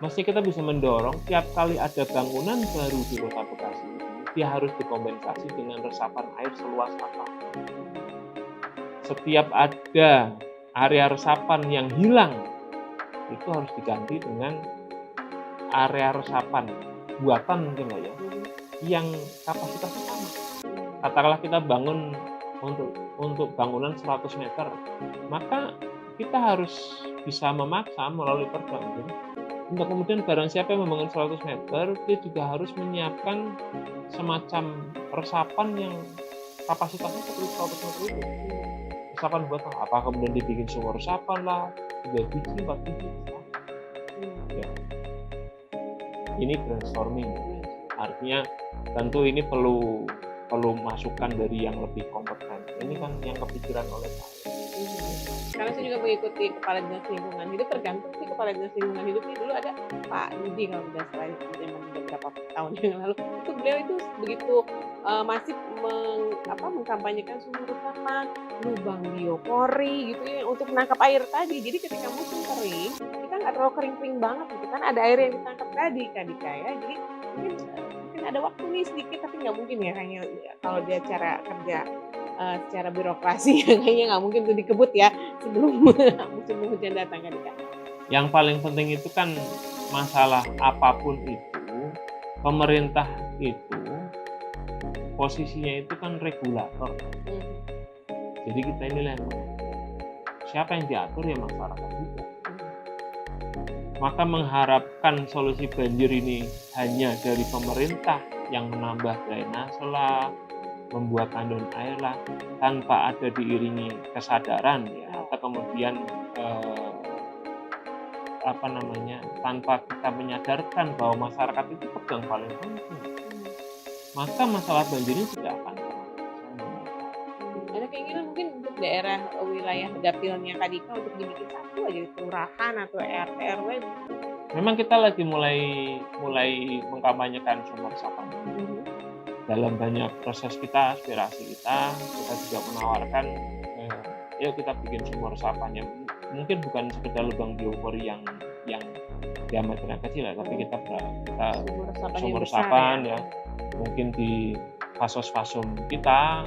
Mesti kita bisa mendorong tiap kali ada bangunan baru di Kota Bekasi, dia harus dikompensasi dengan resapan air seluas apa. Setiap ada area resapan yang hilang, itu harus diganti dengan area resapan buatan mungkin lah ya, yang kapasitasnya sama. Katakanlah kita bangun untuk bangunan 100 meter, maka kita harus bisa memaksa melalui perda untuk kemudian barang siapa yang membangun 100 meter, dia juga harus menyiapkan semacam resapan yang kapasitasnya seperti 100 meter itu. Resapan buat apa? Kemudian dibikin sumur resapan lah, 3 biji, 4 biji. Ya. Ini brainstorming, artinya tentu ini perlu masukan dari yang lebih kompeten. Ini kan yang kepikiran oleh saya. Karena saya juga mengikuti Kepala Dinas Lingkungan Hidup, tergantung sih Kepala Dinas Lingkungan Hidup ini dulu ada Pak Yudi kalau tidak salah zaman beberapa tahun yang lalu. Itu beliau itu begitu masif mengkampanyekan sumur resapan, lubang biopori gitu ya untuk menangkap air tadi. Jadi ketika musim kering, kita nggak terlalu kering-kering banget gitu kan, ada air yang ditangkap tadi Kak Dika ya. Jadi mungkin ada waktu nih sedikit, tapi nggak mungkin ya kayaknya kalau dia cara kerja secara birokrasi kayaknya nggak mungkin tuh dikebut ya sebelum musim hujan datang Kak Dika. Yang paling penting itu kan masalah apapun itu, pemerintah itu posisinya itu kan regulator. Jadi kita ini yang siapa yang diatur ya masyarakat juga. Maka mengharapkan solusi banjir ini hanya dari pemerintah yang menambah drainase lah, membuat tandon air lah, tanpa ada diiringi kesadaran ya, atau kemudian tanpa kita menyadarkan bahwa masyarakat itu pegang paling penting, maka masalah banjir ini tidak akan ada keinginan mungkin untuk daerah wilayah dapilnya Kak Dika untuk dibikin satu aja kelurahan atau RT RW. Memang kita lagi mulai mengkampanyekan sumur resapan. Dalam banyak proses kita, aspirasi kita juga menawarkan yuk kita bikin sumur resapannya. Mungkin bukan sekedar lubang biopori yang diameternya kecil ya, tapi kita sumur resapan ya. Mungkin di fasos-fasum kita,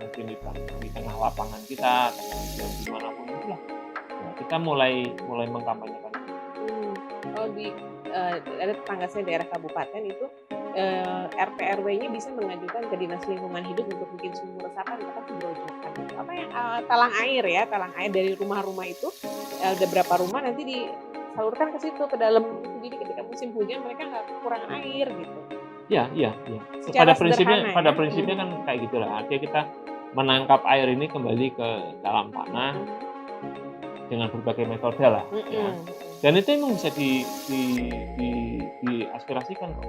mungkin di tengah lapangan kita, atau dimanapun itulah. Ya, kita mulai mengkampanyekan. Kalau ada tetangga saya daerah kabupaten itu RT RW-nya bisa mengajukan ke Dinas Lingkungan Hidup untuk bikin sumur resapan atau gerojokan gitu. Apa yang talang air dari rumah-rumah itu ada berapa rumah nanti disalurkan ke situ ke dalam itu. Jadi ketika musim hujan mereka nggak kekurangan air gitu. Iya. Secara Pada prinsipnya kan kayak gitulah. Artinya kita menangkap air ini kembali ke dalam tanah dengan berbagai metode lah. Ya. Dan itu memang bisa diaspirasikan kok.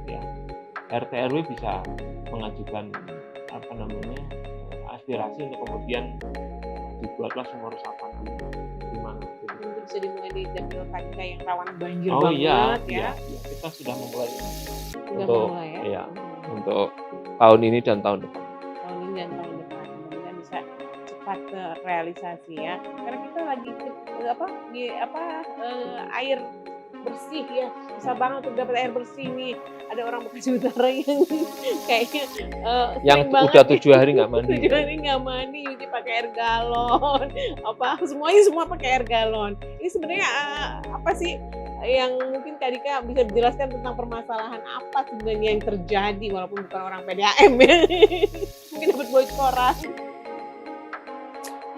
Ya. RT RW bisa mengajukan aspirasi untuk kemudian dibuatlah sumur resapan di mana. Bisa dimulai di dapil Panca yang rawan banjir Iya. Kita sudah memulai untuk tahun ini dan tahun depan. Mudah-mudahan bisa cepat terrealisasi ya. Karena kita lagi air bersih ya, susah banget untuk dapat air bersih nih. Ada orang Bekasi Utara yang kayaknya yang udah 7 hari nggak mandi. 7 hari nggak mandi, nyuci pakai air galon. Semua pakai air galon. Ini sebenarnya apa sih yang mungkin Kak Dika bisa dijelaskan tentang permasalahan apa sebenarnya yang terjadi walaupun bukan orang PDAM ya. Mungkin dapat bocoran.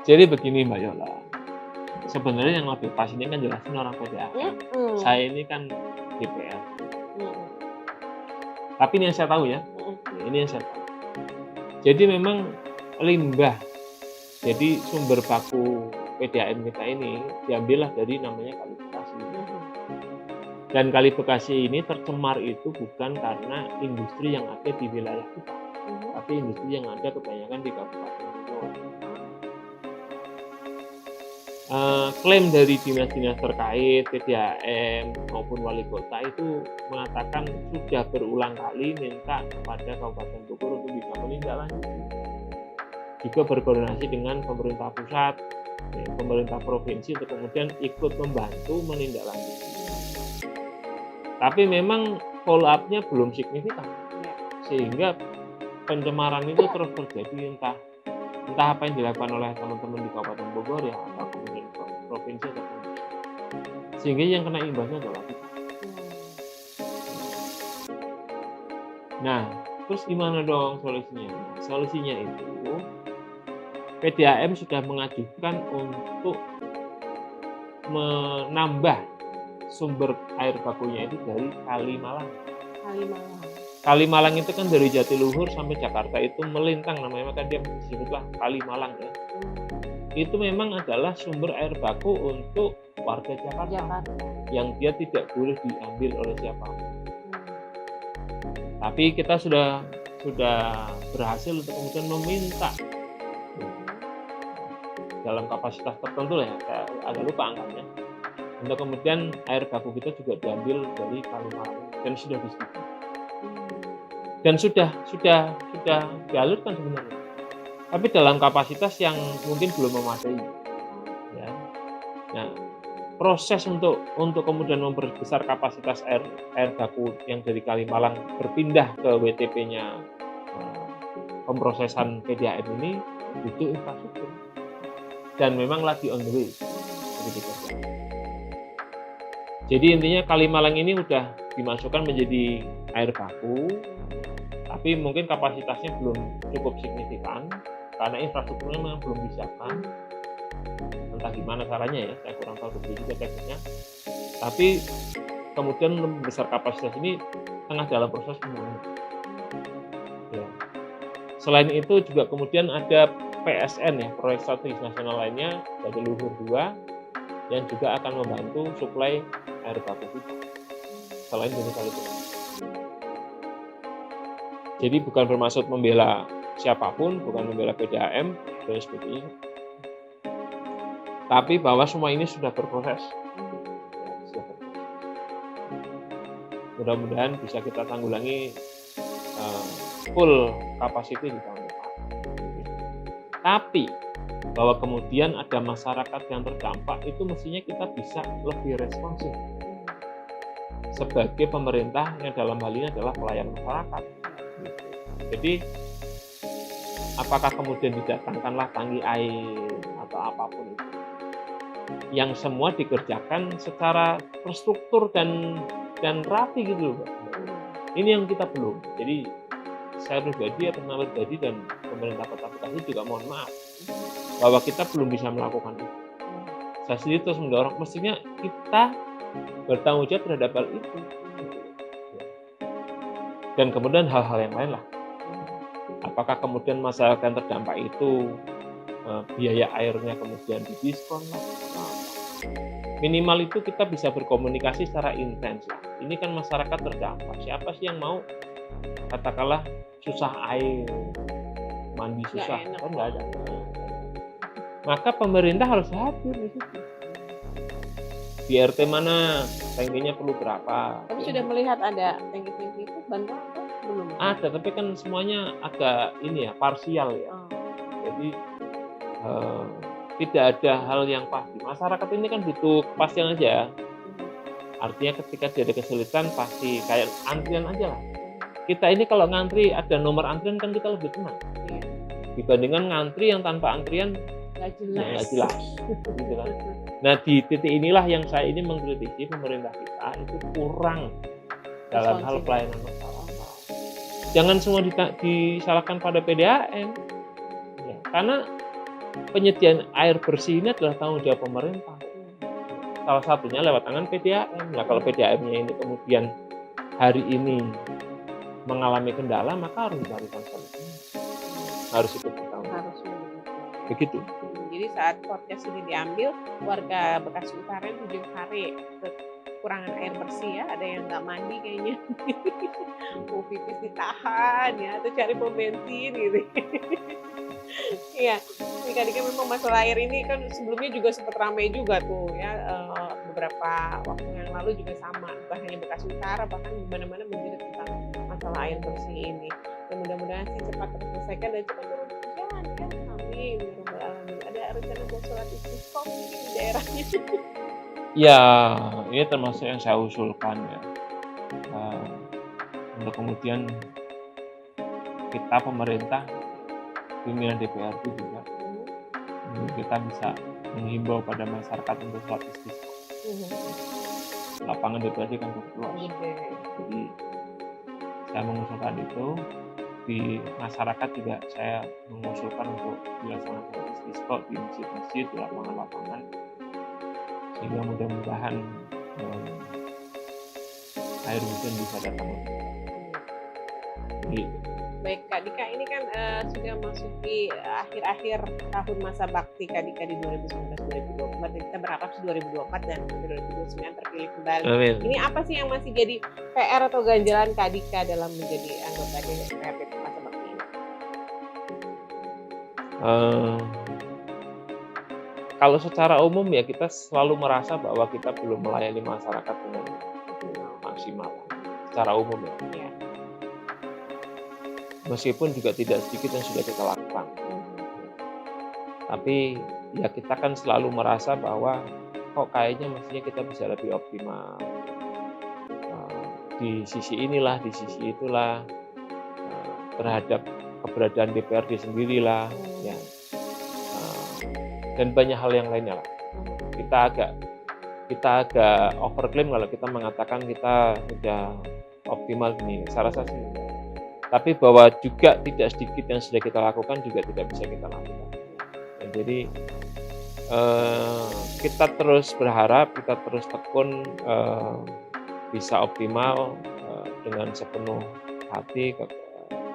Jadi begini Mbak Yola. Sebenarnya yang lebih pas ini kan jelasin orang PDAM. Saya ini kan DPR. Tapi ini yang saya tahu ya. Ini yang saya tahu. Jadi memang limbah. Jadi sumber baku PDAM kita ini diambillah dari namanya Kali Bekasi. Dan Kali Bekasi ini tercemar itu bukan karena industri yang ada di wilayah kita, tapi industri yang ada kebanyakan di Kabupaten Bogor. Klaim dari dinas-dinas terkait PDAM maupun wali kota itu mengatakan sudah berulang kali minta kepada Kabupaten Bogor untuk bisa menindaklanjuti, juga berkoordinasi dengan pemerintah pusat, pemerintah provinsi untuk kemudian ikut membantu menindaklanjuti. Tapi memang follow up-nya belum signifikan, sehingga pencemaran itu terus terjadi entah apa yang dilakukan oleh teman-teman di Kabupaten Bogor ya, atau kemudian provinsi atau provinsi. Sehingga yang kena imbasnya adalah kita. Nah, terus gimana dong solusinya? Solusinya itu PDAM sudah mengajukan untuk menambah sumber air bakunya itu dari Kali Malang. Kali Malang itu kan dari Jatiluhur sampai Jakarta itu melintang, namanya maka dia disebutlah Kali Malang ya. Itu memang adalah sumber air baku untuk warga Jakarta. Yang dia tidak boleh diambil oleh siapapun. Tapi kita sudah berhasil untuk kemudian meminta dalam kapasitas tertentu lah ya, saya agak lupa angkanya. Untuk kemudian air baku kita juga diambil dari Kali Malang dan sudah disetujui. Dan sudah dialirkan sebenarnya. Tapi dalam kapasitas yang mungkin belum memadai. Ya. Nah, proses untuk kemudian memperbesar kapasitas air baku yang dari Kali Malang berpindah ke WTP-nya pemrosesan PDAM ini butuh infrastruktur. Dan memang lagi on the way. Jadi intinya Kali Malang ini udah dimasukkan menjadi air baku, tapi mungkin kapasitasnya belum cukup signifikan karena infrastrukturnya memang belum disiapkan. Entah gimana caranya ya, saya kurang tahu juga teknisnya. Tapi kemudian membesar kapasitas ini tengah dalam proses pembangunan. Ya. Selain itu juga kemudian ada PSN ya, proyek strategis nasional lainnya dari Luhur 2 yang juga akan membantu suplai air baku kita selain dari Kali Bekasi. Jadi bukan bermaksud membela siapapun, bukan membela PDAM dan sebagainya, tapi bahwa semua ini sudah berproses. Mudah-mudahan bisa kita tanggulangi full capacity di tahun depan. Tapi bahwa kemudian ada masyarakat yang terdampak, itu mestinya kita bisa lebih responsif sebagai pemerintah yang dalam hal ini adalah pelayan masyarakat. Jadi apakah kemudian didatangkanlah tangki air atau apapun itu, yang semua dikerjakan secara terstruktur dan rapi gitu loh, Ini yang kita belum. Jadi saya pribadi, atas nama pribadi dan pemerintah Kota Bekasi juga mohon maaf bahwa kita belum bisa melakukan itu. Saya sendiri terus mendorong, mestinya kita bertanggung jawab terhadap hal itu. Dan kemudian hal-hal yang lain lah. Apakah kemudian masyarakat yang terdampak itu biaya airnya kemudian didiskon lah. Minimal itu kita bisa berkomunikasi secara intens lah. Ini kan masyarakat terdampak. Siapa sih yang mau katakanlah susah air, mandi susah, kan nggak ada. Maka pemerintah harus hadir di situ. Di RT mana tangkinya perlu berapa? Tapi sudah melihat ada tangki-tangki itu bantuan atau belum? Ada, tapi kan semuanya agak ini ya, parsial ya. Jadi tidak ada hal yang pasti. Masyarakat ini kan butuh kepastian aja. Artinya ketika dia ada kesulitan pasti kayak antrian aja lah. Kita ini kalau ngantri ada nomor antrian kan kita lebih tenang. Dibandingkan ngantri yang tanpa antrian nggak jelas. Gitu kan. Nah di titik inilah yang saya ini mengkritisi pemerintah kita itu kurang dalam hal pelayanan masyarakat. Jangan semua disalahkan pada PDAM, ya, karena penyediaan air bersih ini adalah tanggung jawab pemerintah. Salah satunya lewat tangan PDAM. Nah kalau PDAM-nya ini kemudian hari ini mengalami kendala, maka harus dicarikan solusinya. Harus ikut bertanggung jawab. Begitu. Jadi saat podcast ini diambil, warga Bekasi Utara di ujung hari kekurangan air bersih ya, ada yang nggak mandi kayaknya, mau pipis ditahan ya, atau cari pom bensin gitu. Iya, Dika memang masalah air ini kan sebelumnya juga sempat ramai juga tuh ya, beberapa waktu yang lalu juga sama, bukan hanya Bekasi Utara, bahkan di mana-mana menjerit tentang masalah air bersih ini. Dan mudah-mudahan sih cepat terselesaikan dan cepat turun hujan kan. Amin. Ada rencana buat sholat istisqa di daerahnya? Ya, ini termasuk yang saya usulkan ya. Untuk kemudian kita pemerintah, pimpinan DPRD juga, kita bisa menghimbau pada masyarakat untuk sholat istisqa. Lapangan DPRD kan cukup luas. Jadi saya mengusulkan itu. Di masyarakat juga saya mengusulkan untuk dilaksanakan sholat istisqa di masjid-masjid, di lapangan-lapangan, sehingga mudah-mudahan air hujan bisa datang lebih. Gitu. Baik Kak Dika, ini kan sudah masuk di akhir-akhir tahun masa bakti Kak Dika di 2019-2024, dan kita berharap 2024 dan 2029 terpilih kembali. Amin. Ini apa sih yang masih jadi PR atau ganjalan Kak Dika dalam menjadi anggota DPRD masa bakti ini? Kalau secara umum ya kita selalu merasa bahwa kita belum melayani masyarakat dengan maksimal secara umum ya. Meskipun juga tidak sedikit yang sudah kita lakukan. Tapi ya kita kan selalu merasa bahwa kok kayaknya mestinya kita bisa lebih optimal. Di sisi inilah, di sisi itulah, terhadap keberadaan DPRD sendirilah, ya. Dan banyak hal yang lainnya lah. Kita agak overclaim kalau kita mengatakan kita sudah optimal gini. Saya rasa sih. Tapi bahwa juga tidak sedikit yang sudah kita lakukan juga tidak bisa kita lakukan. Dan jadi kita terus berharap, kita terus tekun bisa optimal dengan sepenuh hati,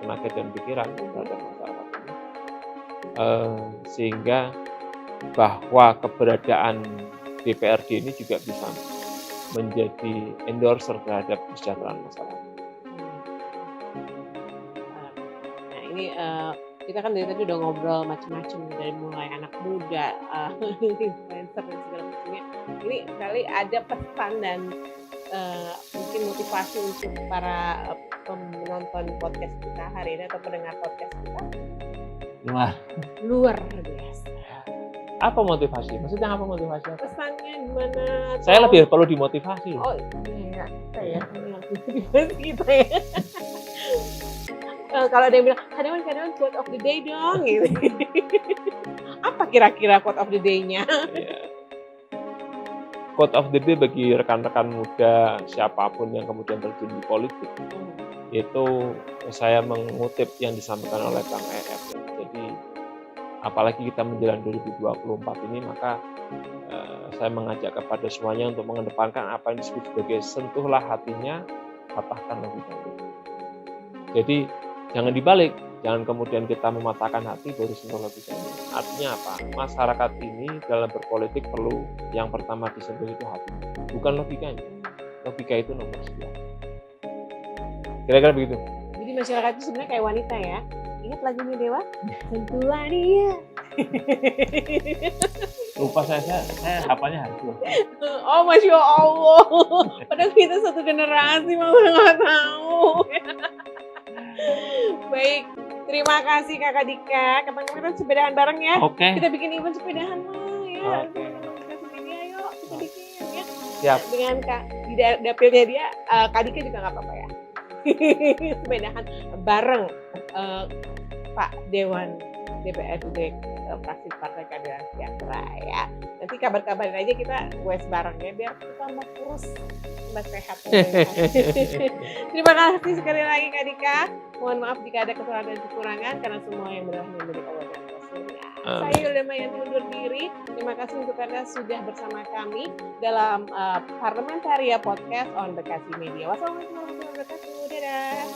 tenaga dan pikiran terhadap masyarakat ini, sehingga bahwa keberadaan DPRD ini juga bisa menjadi endorser terhadap kesejahteraan masyarakat. Kita kan dari tadi udah ngobrol macam-macam, dari mulai anak muda, influencer dan segala macamnya. Ini kali ada pesan dan mungkin motivasi untuk para penonton podcast kita hari ini atau pendengar podcast kita. Luar biasa. Apa motivasi? Maksudnya apa motivasi? Pesannya gimana? Saya lebih perlu dimotivasi. Oh iya, saya motivasi kita ya. Kalau ada yang bilang, kadang quote of the day dong, gitu. Apa kira-kira quote of the day-nya? Quote of the day bagi rekan-rekan muda siapapun yang kemudian terjun di politik itu saya mengutip yang disampaikan oleh Kang EF ya. Jadi apalagi kita menjelang 2024 ini, maka saya mengajak kepada semuanya untuk mengedepankan apa yang disebut sebagai sentuhlah hatinya, patahkan logikanya. Jadi jangan dibalik, jangan kemudian kita mematahkan hati baru sentuh logikanya. Artinya apa? Masyarakat ini dalam berpolitik perlu yang pertama disentuh itu hatinya, bukan logikanya. Logika itu nomor sekian. Kira-kira begitu. Jadi masyarakat itu sebenarnya kayak wanita ya. Ingat lagunya Dewa? Sentuhan dia. Lupa saya hafalnya Harjo. Oh, Masya Allah. Padahal kita satu generasi malah nggak tahu. Baik, terima kasih Kakak Dika. Kapan-kapan kita sepedahan bareng ya. Oke. Kita bikin event sepedahan mah ya. Oke. Teman-teman Bekasi Media, yuk kita bikin ya. Siap. Dengan Kak di dapilnya dia, Kak Dika juga nggak apa-apa ya. Sepedahan bareng Pak Dewan DPRD fraksi Partai Keadilan Sejahtera ya. Nanti kabar-kabarin aja kita wes bareng ya biar kita tambah kurus, tambah sehat. Terima kasih sekali lagi Kak Dika. Mohon maaf jika ada kesalahan dan kekurangan karena semua yang benar hanya milik Allah dan Rasulnya. Saya Yolanda Mayanti undur diri. Terima kasih untuk Anda sudah bersama kami dalam Parlementaria Podcast on Bekasi Media. Wassalamualaikum warahmatullahi wabarakatuh. Dadah.